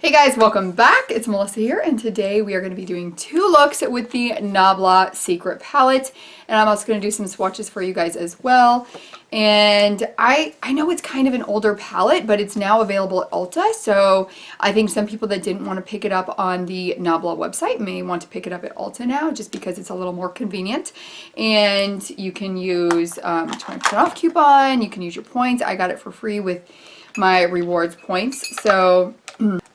Hey guys, welcome back. It's Melissa here, and today we are going to be doing two looks with the Nabla Secret Palette, and I'm also going to do some swatches for you guys as well. And I know it's kind of an older palette, but it's now available at Ulta, so I think some people that didn't want to pick it up on the Nabla website may want to pick it up at Ulta now, just because it's a little more convenient. And you can use 20% off coupon, you can use your points. I got it for free with my rewards points, so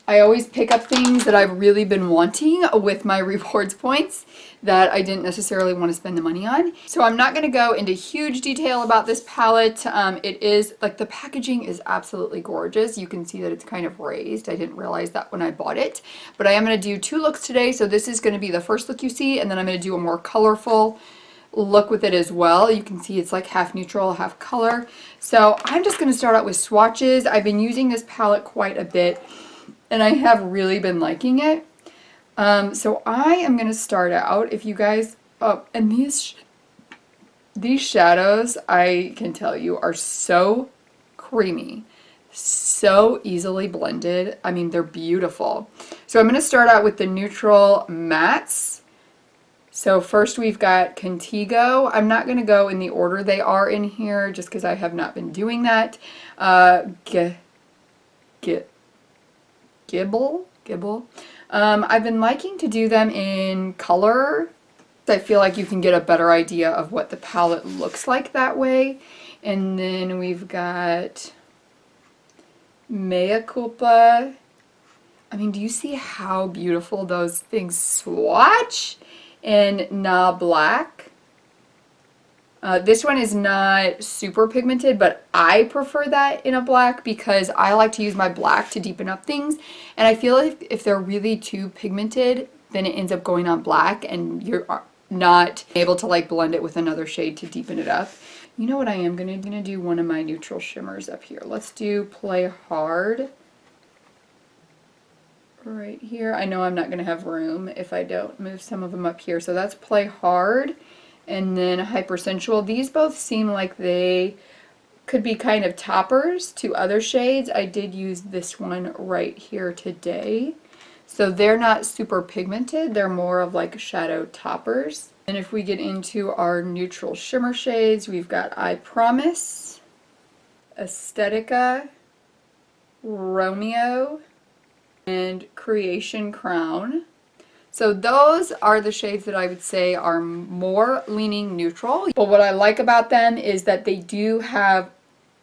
I always pick up things that I've really been wanting with my rewards points that I didn't necessarily want to spend the money on. So I'm not going to go into huge detail about this palette. It is, like, the packaging is absolutely gorgeous. You can see that it's kind of raised. I didn't realize that when I bought it. But I am going to do two looks today. So this is going to be the first look you see, and then I'm going to do a more colorful look with it as well. You can see it's like half neutral, half color. So I'm just going to start out with swatches. I've been using this palette quite a bit, and I have really been liking it. So I am going to start out, if you guys, and these shadows, I can tell you, are so creamy, so easily blended. I mean, they're beautiful. So I'm going to start out with the neutral mattes. So first we've got Contigo. I'm not going to go in the order they are in here, just because I have not been doing that. Gibble. I've been liking to do them in color. I feel like you can get a better idea of what the palette looks like that way. And then we've got Mea Culpa. I mean, do you see how beautiful those things swatch? And Na Black. This one is not super pigmented, but I prefer that in a black because I like to use my black to deepen up things. And I feel like if they're really too pigmented, then it ends up going on black and you're not able to like blend it with another shade to deepen it up. You know what I am gonna do one of my neutral shimmers up here. Let's do Play Hard right here. I know I'm not gonna have room if I don't move some of them up here. So that's Play Hard. And then Hypersensual. These both seem like they could be kind of toppers to other shades. I did use this one right here today. So they're not super pigmented. They're more of like shadow toppers. And if we get into our neutral shimmer shades, we've got I Promise, Aesthetica, Romeo, and Creation Crown. So those are the shades that I would say are more leaning neutral. But what I like about them is that they do have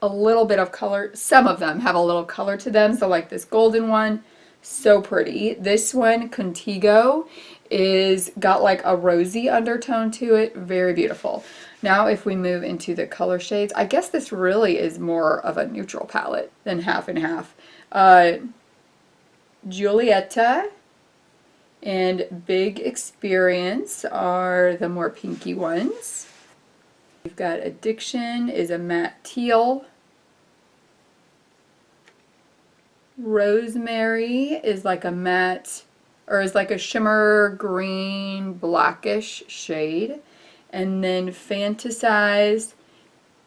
a little bit of color. Some of them have a little color to them. So like this golden one, so pretty. This one, Contigo, is got like a rosy undertone to it. Very beautiful. Now if we move into the color shades, I guess this really is more of a neutral palette than half and half. Giulietta and Big Experience are the more pinky ones. We've got Addiction is a matte teal. Rosemary is like a matte, or is like a shimmer green blackish shade. And then Fantasize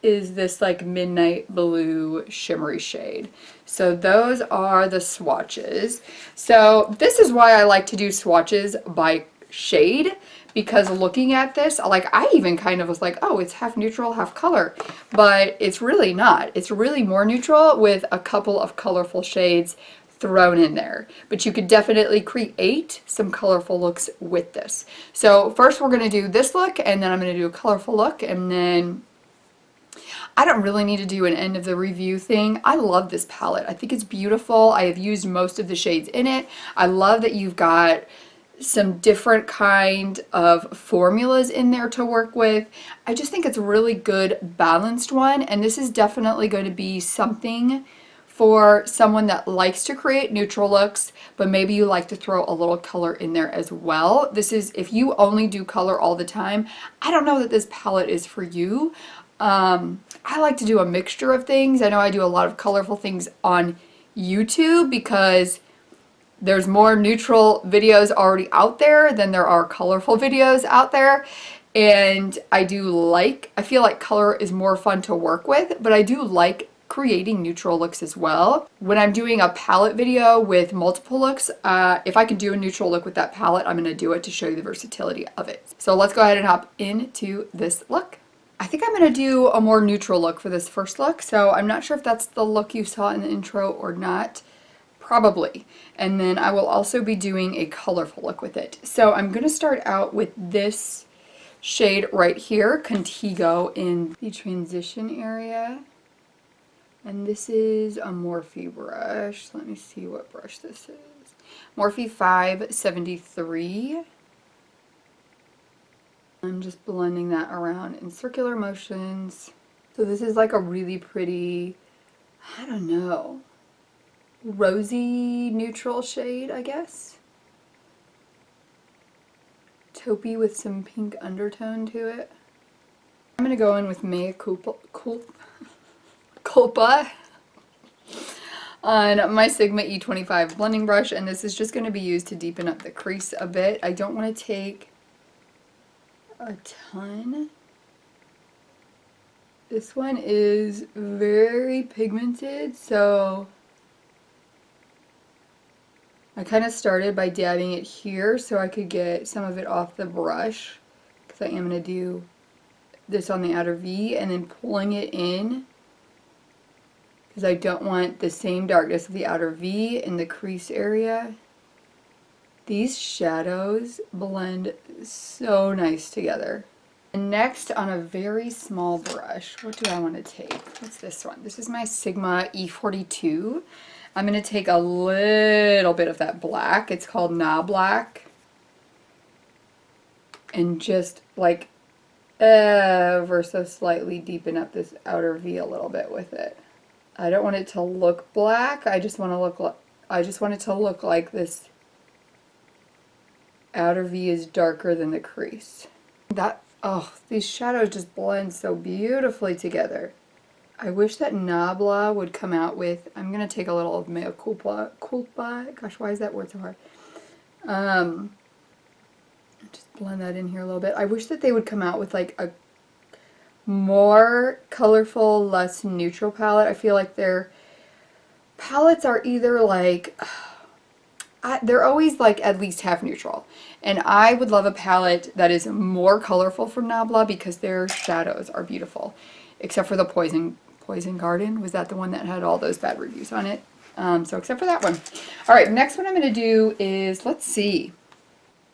is this like midnight blue shimmery shade. So those are the swatches. So this is why I like to do swatches by shade, because looking at this, like, I even kind of was like, oh, it's half neutral, half color, but it's really not. It's really more neutral with a couple of colorful shades thrown in there. But you could definitely create some colorful looks with this. So first we're going to do this look, and then I'm going to do a colorful look, and then I don't really need to do an end of the review thing. I love this palette. I think it's beautiful. I have used most of the shades in it. I love that you've got some different kind of formulas in there to work with. I just think it's a really good balanced one, and this is definitely going to be something for someone that likes to create neutral looks, but maybe you like to throw a little color in there as well. This is, if you only do color all the time, I don't know that this palette is for you. I like to do a mixture of things. I know I do a lot of colorful things on YouTube because there's more neutral videos already out there than there are colorful videos out there. And I feel like color is more fun to work with, but I do like creating neutral looks as well. When I'm doing a palette video with multiple looks, if I can do a neutral look with that palette, I'm going to do it to show you the versatility of it. So let's go ahead and hop into this look. I think I'm going to do a more neutral look for this first look, so I'm not sure if that's the look you saw in the intro or not. Probably. And then I will also be doing a colorful look with it. So I'm going to start out with this shade right here, Contigo, in the transition area. And this is a Morphe brush. Let me see what brush this is. Morphe 573. I'm just blending that around in circular motions. So this is like a really pretty, I don't know, rosy neutral shade, I guess. Taupey with some pink undertone to it. I'm going to go in with Mea Culpa on my Sigma E25 blending brush, and this is just going to be used to deepen up the crease a bit. I don't want to take a ton. This one is very pigmented, so I kind of started by dabbing it here so I could get some of it off the brush, because I am going to do this on the outer V, and then pulling it in because I don't want the same darkness of the outer V in the crease area. These shadows blend so nice together. And next, on a very small brush, what do I want to take? What's this one? This is my Sigma E42. I'm going to take a little bit of that black. It's called Nabla. And just like ever so slightly deepen up this outer V a little bit with it. I don't want it to look black. I just want it to look like this outer V is darker than the crease. These shadows just blend so beautifully together. I wish that Nabla would come out with, I'm going to take a little of Mea Culpa. Gosh, why is that word so hard? Just blend that in here a little bit. I wish that they would come out with like a more colorful, less neutral palette. I feel like their palettes are either like, they're always like at least half neutral. And I would love a palette that is more colorful from Nabla because their shadows are beautiful. Except for the Poison Garden. Was that the one that had all those bad reviews on it? So except for that one. Alright, next one I'm going to do is, let's see.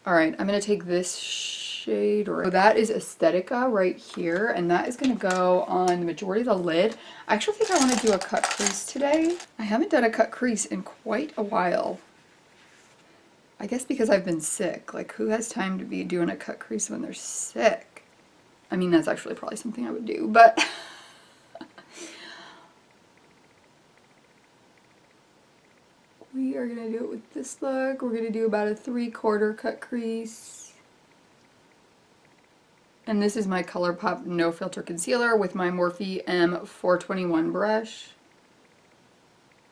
Alright, I'm going to take this shade. So that is Aesthetica right here. And that is going to go on the majority of the lid. I actually think I want to do a cut crease today. I haven't done a cut crease in quite a while. I guess because I've been sick. Like, who has time to be doing a cut crease when they're sick? I mean, that's actually probably something I would do, but we are going to do it with this look. We're going to do about a 3/4 cut crease. And this is my ColourPop No Filter Concealer with my Morphe M421 brush.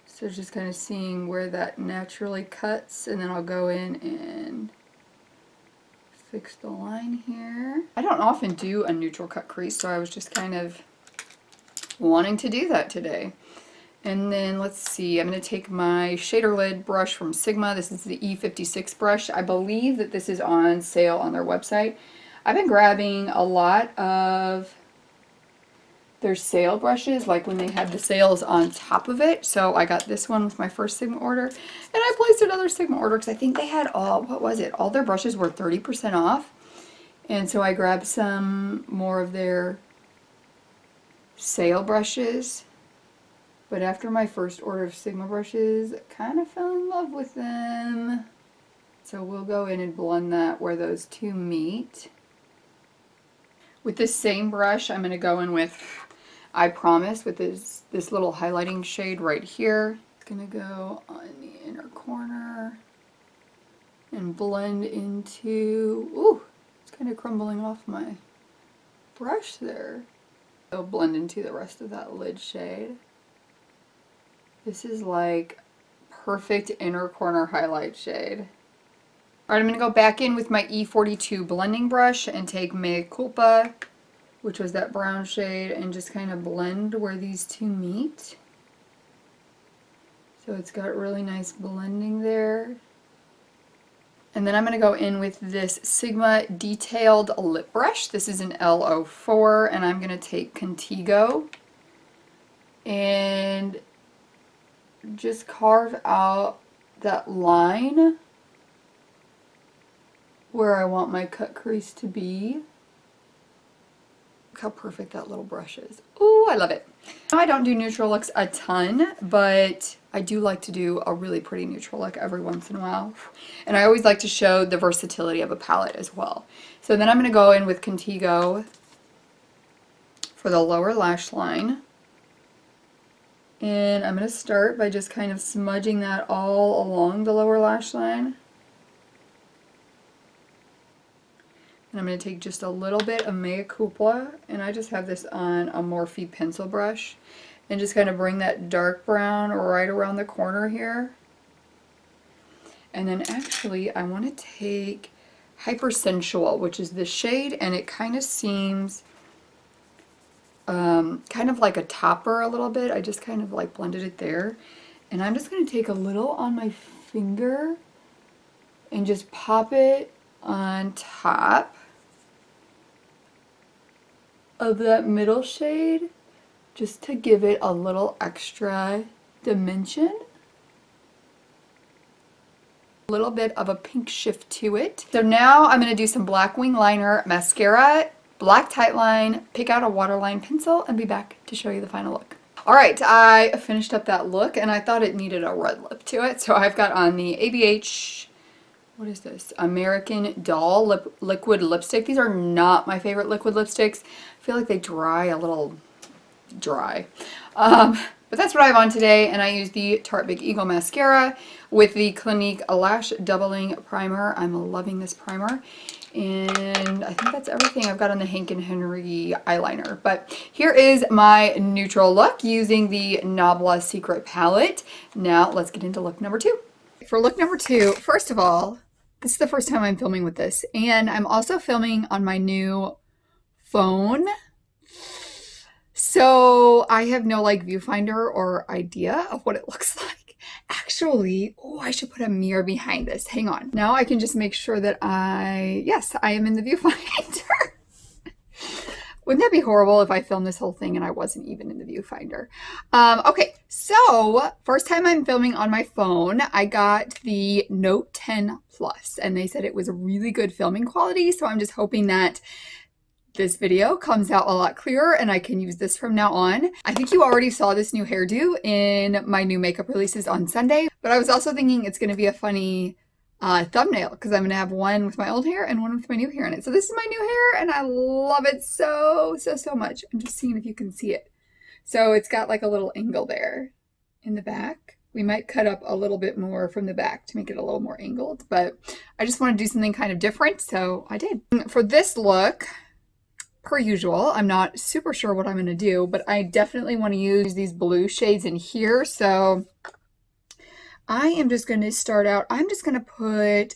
So just kind of seeing where that naturally cuts, and then I'll go in and fix the line here. I don't often do a neutral cut crease, so I was just kind of wanting to do that today. And then let's see, I'm going to take my shader lid brush from Sigma. This is the E56 brush. I believe that this is on sale on their website. I've been grabbing a lot of their sale brushes, like when they had the sales on top of it. So I got this one with my first Sigma order, and I placed another Sigma order because I think they had all their brushes were 30% off. And so I grabbed some more of their sale brushes. But after my first order of Sigma brushes, I kind of fell in love with them. So we'll go in and blend that where those two meet. With this same brush, I'm going to go in with I Promise with this little highlighting shade right here. It's going to go on the inner corner and blend into, ooh, it's kind of crumbling off my brush there. It'll blend into the rest of that lid shade. This is like perfect inner corner highlight shade. Alright, I'm going to go back in with my E42 blending brush and take Mea Culpa which was that brown shade, and just kind of blend where these two meet. So it's got really nice blending there. And then I'm going to go in with this Sigma Detailed Lip Brush. This is an L04, and I'm going to take Contigo and just carve out that line where I want my cut crease to be. Look how perfect that little brush is. Ooh, I love it. I don't do neutral looks a ton, but I do like to do a really pretty neutral look every once in a while. And I always like to show the versatility of a palette as well. So then I'm going to go in with Contigo for the lower lash line. And I'm going to start by just kind of smudging that all along the lower lash line. And I'm going to take just a little bit of Mea Culpa, and I just have this on a Morphe pencil brush, and just kind of bring that dark brown right around the corner here. And then actually I want to take Hypersensual, which is this shade, and it kind of seems kind of like a topper a little bit. I just kind of like blended it there. And I'm just going to take a little on my finger and just pop it on top of that middle shade, just to give it a little extra dimension. A little bit of a pink shift to it. So now I'm going to do some Black Wing Liner, mascara, black tightline, pick out a waterline pencil, and be back to show you the final look. Alright, I finished up that look, and I thought it needed a red lip to it, so I've got on the ABH, what is this? American Doll liquid lipstick. These are not my favorite liquid lipsticks. I feel like they dry a little dry. But that's what I have on today, and I use the Tarte Big Eagle mascara with the Clinique Lash Doubling Primer. I'm loving this primer. And I think that's everything I've got on the Hank & Henry eyeliner. But here is my neutral look using the Nabla Secret Palette. Now let's get into look number 2. For look number 2, first of all, this is the first time I'm filming with this, and I'm also filming on my new phone. So I have no like viewfinder or idea of what it looks like. Actually, oh, I should put a mirror behind this. Hang on. Now I can just make sure that yes, I am in the viewfinder. Wouldn't that be horrible if I filmed this whole thing and I wasn't even in the viewfinder? Okay, so first time I'm filming on my phone. I got the Note 10 Plus, and they said it was a really good filming quality, so I'm just hoping that this video comes out a lot clearer and I can use this from now on. I think you already saw this new hairdo in my new makeup releases on Sunday, but I was also thinking it's going to be a funny thumbnail because I'm going to have one with my old hair and one with my new hair in it. So this is my new hair and I love it so much. I'm just seeing if you can see it. So it's got like a little angle there in the back. We might cut up a little bit more from the back to make it a little more angled, but I just want to do something kind of different, so I did. For this look, per usual, I'm not super sure what I'm going to do, but I definitely want to use these blue shades in here. So I am just going to start out, I'm just going to put,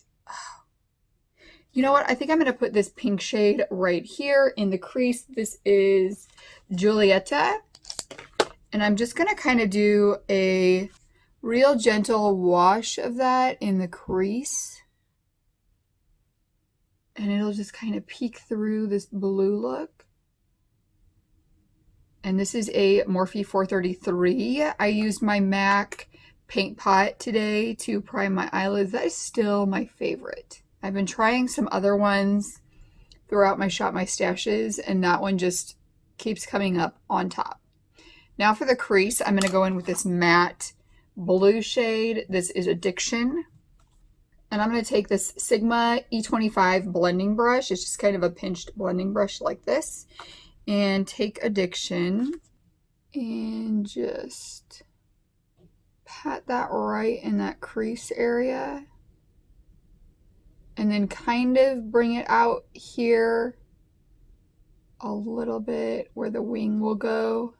you know what, I think I'm going to put this pink shade right here in the crease. This is Giulietta, and I'm just going to kind of do a real gentle wash of that in the crease. And it'll just kind of peek through this blue look. And this is a Morphe 433. I used my MAC paint pot today to prime my eyelids. That is still my favorite. I've been trying some other ones throughout my Shop My Stashes, and that one just keeps coming up on top. Now for the crease, I'm going to go in with this matte blue shade. This is Addiction. And I'm going to take this Sigma E25 blending brush. It's just kind of a pinched blending brush like this. And take Addiction and just pat that right in that crease area. And then kind of bring it out here a little bit where the wing will go.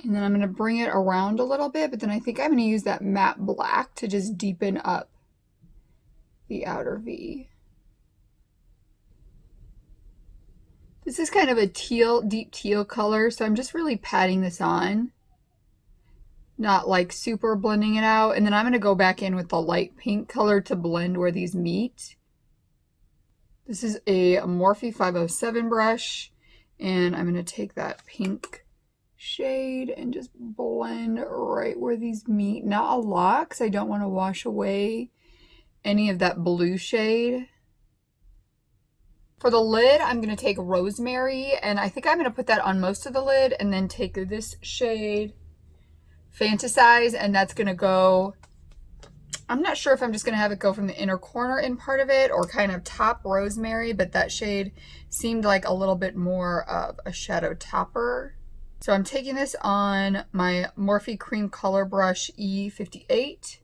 And then I'm going to bring it around a little bit, but then I think I'm going to use that matte black to just deepen up the outer V. This is kind of a teal, deep teal color, so I'm just really patting this on. Not like super blending it out. And then I'm going to go back in with the light pink color to blend where these meet. This is a Morphe 507 brush, and I'm going to take that pink shade and just blend right where these meet. Not a lot, because I don't want to wash away any of that blue shade. For the lid, I'm going to take Rosemary, and I think I'm going to put that on most of the lid, and then take this shade, Fantasize, and that's going to go, I'm not sure if I'm just going to have it go from the inner corner in part of it or kind of top Rosemary, but that shade seemed like a little bit more of a shadow topper. So I'm taking this on my Morphe Cream Color Brush E58.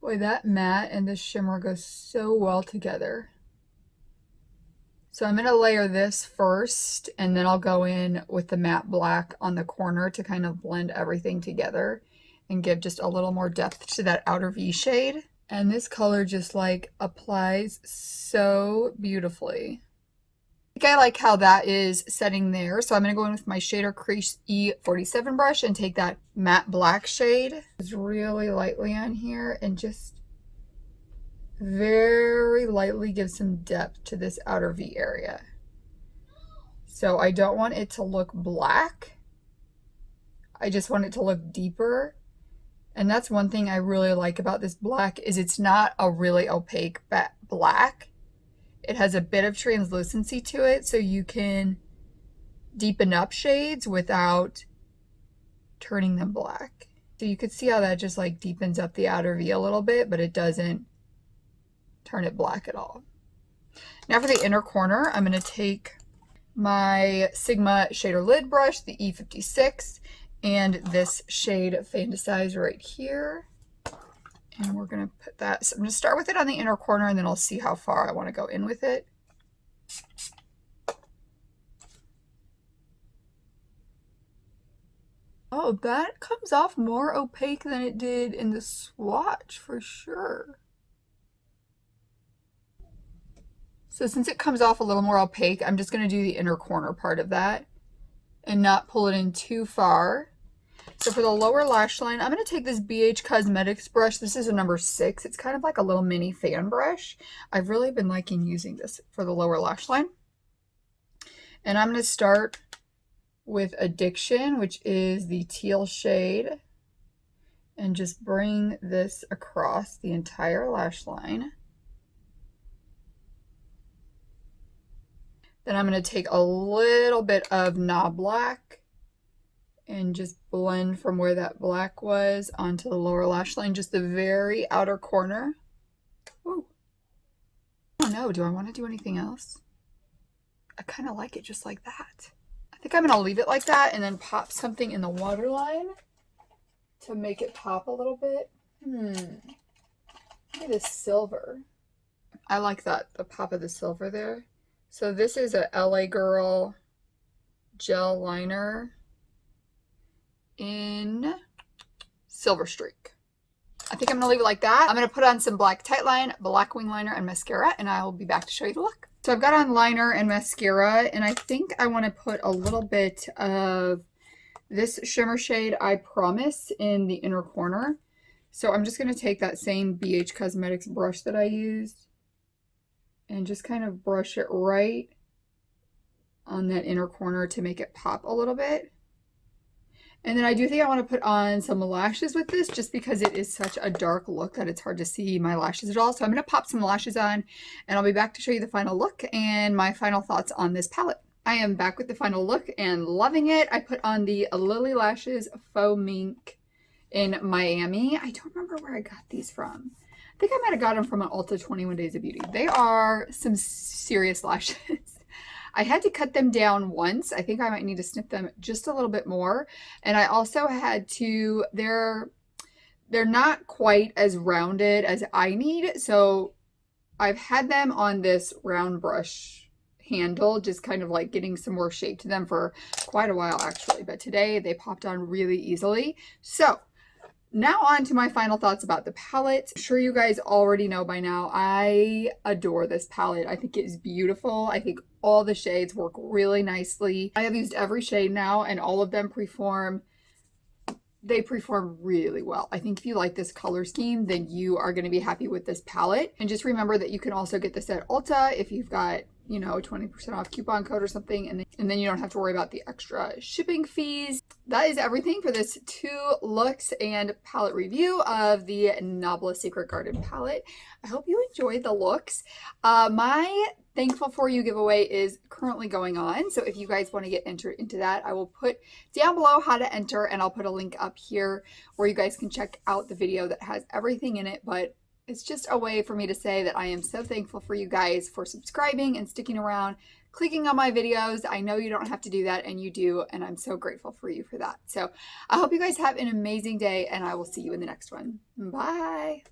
Boy, that matte and this shimmer goes so well together. So I'm going to layer this first, and then I'll go in with the matte black on the corner to kind of blend everything together and give just a little more depth to that outer V shade. And this color just like applies so beautifully. I think I like how that is setting there. So I'm going to go in with my Shader Crease E47 brush and take that matte black shade. Just really lightly on here and just very lightly give some depth to this outer V area. So I don't want it to look black. I just want it to look deeper. And that's one thing I really like about this black is it's not a really opaque black. It has a bit of translucency to it, so you can deepen up shades without turning them black. So you could see how that just like deepens up the outer V a little bit, but it doesn't turn it black at all. Now for the inner corner, I'm going to take my Sigma shader lid brush, the E56, and this shade Fantasize right here. And we're going to put that, so I'm going to start with it on the inner corner, and then I'll see how far I want to go in with it. Oh, that comes off more opaque than it did in the swatch for sure. So since it comes off a little more opaque, I'm just going to do the inner corner part of that and not pull it in too far. So for the lower lash line, I'm going to take this BH Cosmetics brush. This is a number 6. It's kind of like a little mini fan brush. I've really been liking using this for the lower lash line. And I'm going to start with Addiction, which is the teal shade, and just bring this across the entire lash line. Then I'm going to take a little bit of Nabla and just blend from where that black was onto the lower lash line, just the very outer corner. Ooh. I don't know, do I want to do anything else? I kind of like it just like that. I think I'm going to leave it like that and then pop something in the waterline to make it pop a little bit. Maybe this silver. I like that, the pop of the silver there. So this is a LA Girl gel liner in Silver Streak. I think I'm gonna leave it like that. I'm gonna put on some black Tightline, black wing liner, and mascara, and I will be back to show you the look. So I've got on liner and mascara, and I think I want to put a little bit of this shimmer shade, I Promise, in the inner corner. So I'm just gonna take that same BH Cosmetics brush that I used and just kind of brush it right on that inner corner to make it pop a little bit. And then I do think I want to put on some lashes with this just because it is such a dark look that it's hard to see my lashes at all. So I'm going to pop some lashes on and I'll be back to show you the final look and my final thoughts on this palette. I am back with the final look and loving it. I put on the Lily Lashes Faux Mink in Miami. I don't remember where I got these from. I think I might have got them from an Ulta 21 Days of Beauty. They are some serious lashes. I had to cut them down once. I think I might need to snip them just a little bit more. And I also had to, they're not quite as rounded as I need. So I've had them on this round brush handle, just kind of like getting some more shape to them for quite a while actually. But today they popped on really easily. So Now on to my final thoughts about the palette. I'm sure you guys already know by now, I adore this palette. I think it is beautiful. I think all the shades work really nicely. I have used every shade now and all of them perform really well. I think if you like this color scheme, then you are going to be happy with this palette. And just remember that you can also get this at Ulta if you've got, you know, a 20% off coupon code or something, and then you don't have to worry about the extra shipping fees. That is everything for this 2 looks and palette review of the Nabla Secret Garden palette. I hope you enjoyed the looks. My Thankful For You giveaway is currently going on, so if you guys want to get entered into that, I will put down below how to enter, and I'll put a link up here where you guys can check out the video that has everything in it. But it's just a way for me to say that I am so thankful for you guys for subscribing and sticking around, clicking on my videos. I know you don't have to do that, and you do, and I'm so grateful for you for that. So I hope you guys have an amazing day, and I will see you in the next one. Bye.